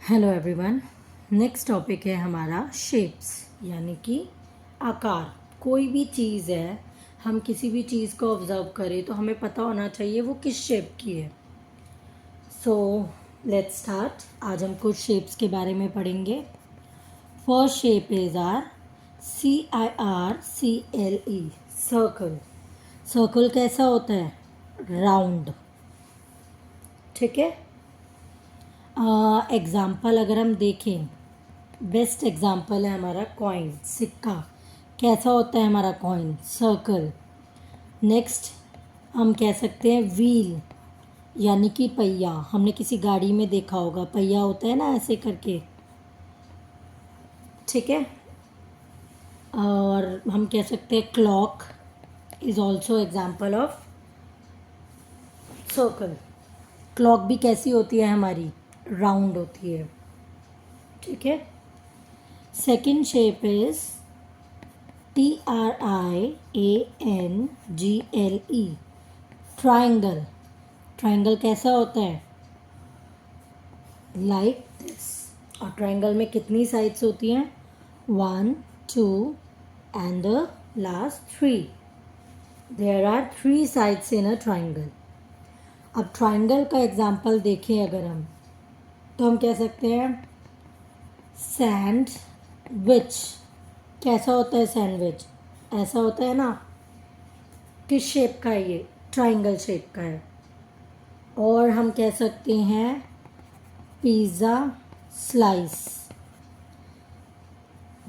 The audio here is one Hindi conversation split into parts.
Hello everyone. नेक्स्ट टॉपिक है हमारा शेप्स, यानी कि आकार। कोई भी चीज़ है, हम किसी भी चीज़ को ऑब्ज़र्व करें तो हमें पता होना चाहिए वो किस शेप की है। So let's start. आज हम कुछ शेप्स के बारे में पढ़ेंगे। First shape is CIRCLE, circle. Circle कैसा होता है? राउंड। ठीक है। एग्ज़ाम्पल अगर हम देखें, बेस्ट एग्ज़ाम्पल है हमारा कॉइन, सिक्का। कैसा होता है हमारा कॉइन? सर्कल। नेक्स्ट हम कह सकते हैं व्हील, यानी कि पहिया। हमने किसी गाड़ी में देखा होगा, पहिया होता है ना ऐसे करके। ठीक है। और हम कह सकते हैं clock is also example of circle. Clock भी कैसी होती है हमारी? राउंड होती है। ठीक है। Second shape is TRIANGLE, triangle. Triangle कैसा होता है? Like this. और ट्राइंगल में कितनी साइड्स होती हैं? 1, 2 and the last 3। There are 3 sides in a triangle. अब ट्राइंगल का एग्जाम्पल देखें अगर हम, तो हम कह सकते हैं सैंडविच। कैसा होता है सैंडविच? ऐसा होता है ना। किस शेप का है ये? ट्राइंगल शेप का है। और हम कह सकते हैं पिज़्ज़ा स्लाइस।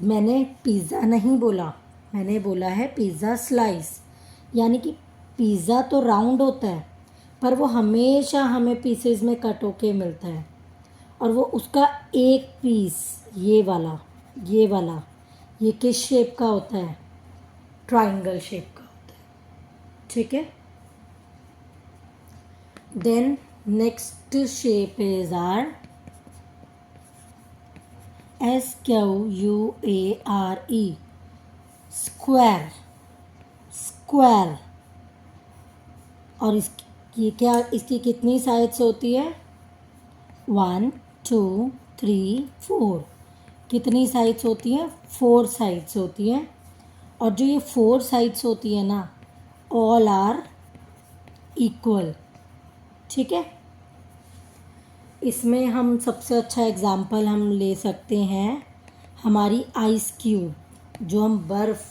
मैंने पिज़्ज़ा नहीं बोला, मैंने बोला है पिज़्ज़ा स्लाइस। यानी कि पिज़्ज़ा तो राउंड होता है, पर वो हमेशा हमें पीसेस में कट होके मिलता है। और वो उसका एक पीस, ये वाला, ये किस शेप का होता है? ट्राइंगल शेप का होता है। ठीक है। Then next shape is are SQUARE, square. Square. और ये क्या, इसकी कितनी साइड्स होती है? 1, 2, 3, 4। कितनी साइड्स होती हैं? 4 साइड्स होती हैं। और जो ये 4 साइड्स होती है ना, ऑल आर इक्वल। ठीक है। इसमें हम सबसे अच्छा एग्जाम्पल हम ले सकते हैं हमारी आइस क्यूब। जो हम बर्फ़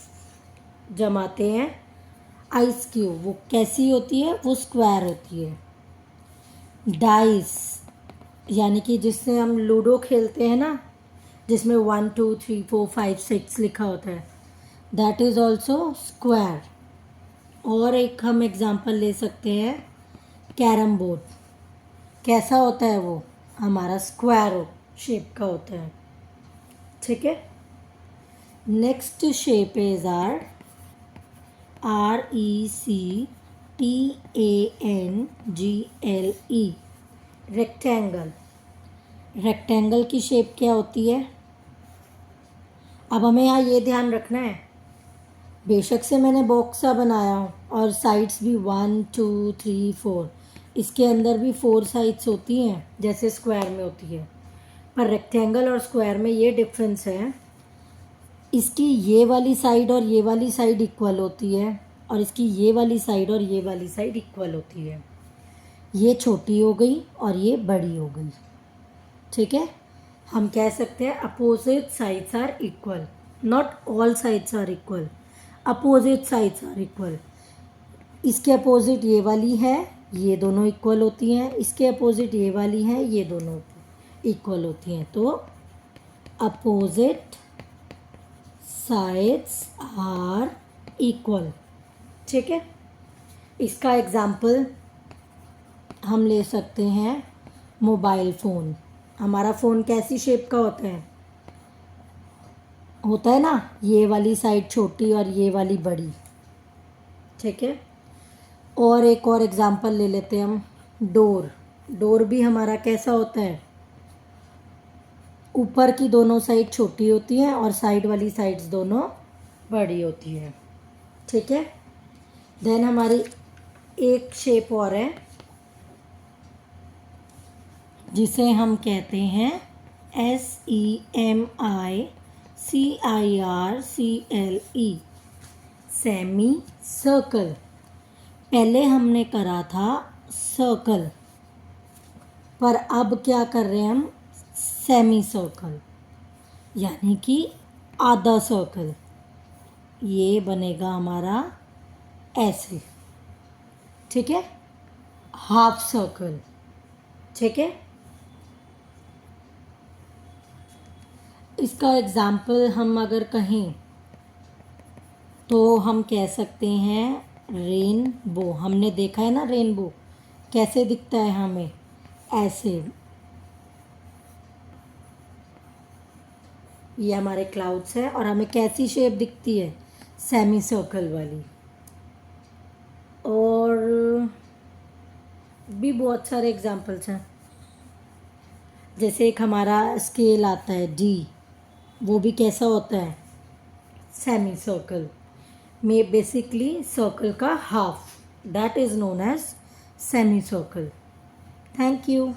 जमाते हैं, आइस क्यूब, वो कैसी होती है? वो स्क्वायर होती है। डाइस, यानी कि जिससे हम लूडो खेलते हैं ना, जिसमें 1, 2, 3, 4, 5, 6 लिखा होता है, दैट इज़ ऑल्सो स्क्वायर। और एक हम एग्जाम्पल ले सकते हैं कैरम बोर्ड। कैसा होता है वो? हमारा स्क्वायर शेप का होता है। ठीक है। Next shape is RECTANGLE, rectangle. Rectangle की शेप क्या होती है? अब हमें यहाँ ये ध्यान रखना है, बेशक से मैंने बॉक्स सा बनाया हूँ और साइड्स भी 1, 2, 3, 4, इसके अंदर भी 4 साइड्स होती हैं जैसे स्क्वायर में होती है। पर रेक्टेंगल और स्क्वायर में ये डिफरेंस है, इसकी ये वाली साइड और ये वाली साइड इक्वल होती है, और इसकी ये वाली साइड और ये वाली साइड इक्वल होती है। ये छोटी हो गई और ये बड़ी हो गई। ठीक है। हम कह सकते हैं opposite sides are equal, not all sides are equal, opposite sides are equal. इसके अपोजिट ये वाली है, ये दोनों इक्वल होती हैं। इसके अपोजिट ये वाली है, ये दोनों इक्वल होती हैं। तो अपोजिट साइड्स आर इक्वल। ठीक है। इसका एग्जाम्पल हम ले सकते हैं मोबाइल फ़ोन। हमारा फ़ोन कैसी शेप का होता है ना, ये वाली साइड छोटी और ये वाली बड़ी। ठीक है। और एक और एग्जाम्पल ले लेते हैं हम, डोर। डोर भी हमारा कैसा होता है? ऊपर की दोनों साइड छोटी होती हैं और साइड वाली साइड्स दोनों बड़ी होती है। ठीक है। देन हमारी एक शेप और है जिसे हम कहते हैं SEMICIRCLE, सेमी सर्कल। पहले हमने करा था सर्कल, पर अब क्या कर रहे हैं हम, सेमी सर्कल, यानी कि आधा सर्कल। ये बनेगा हमारा ऐसे, ठीक है, हाफ सर्कल, ठीक है। इसका एग्जाम्पल हम अगर कहें तो हम कह सकते हैं रेनबो। हमने देखा है ना रेनबो कैसे दिखता है हमें, ऐसे। ये हमारे क्लाउड्स है और हमें कैसी शेप दिखती है, सेमी सर्कल वाली। और भी बहुत सारे एग्जाम्पल्स हैं, जैसे एक हमारा स्केल आता है डी, वो भी कैसा होता है, सेमी सर्कल में, बेसिकली सर्कल का half, that is known as semi circle. Thank you.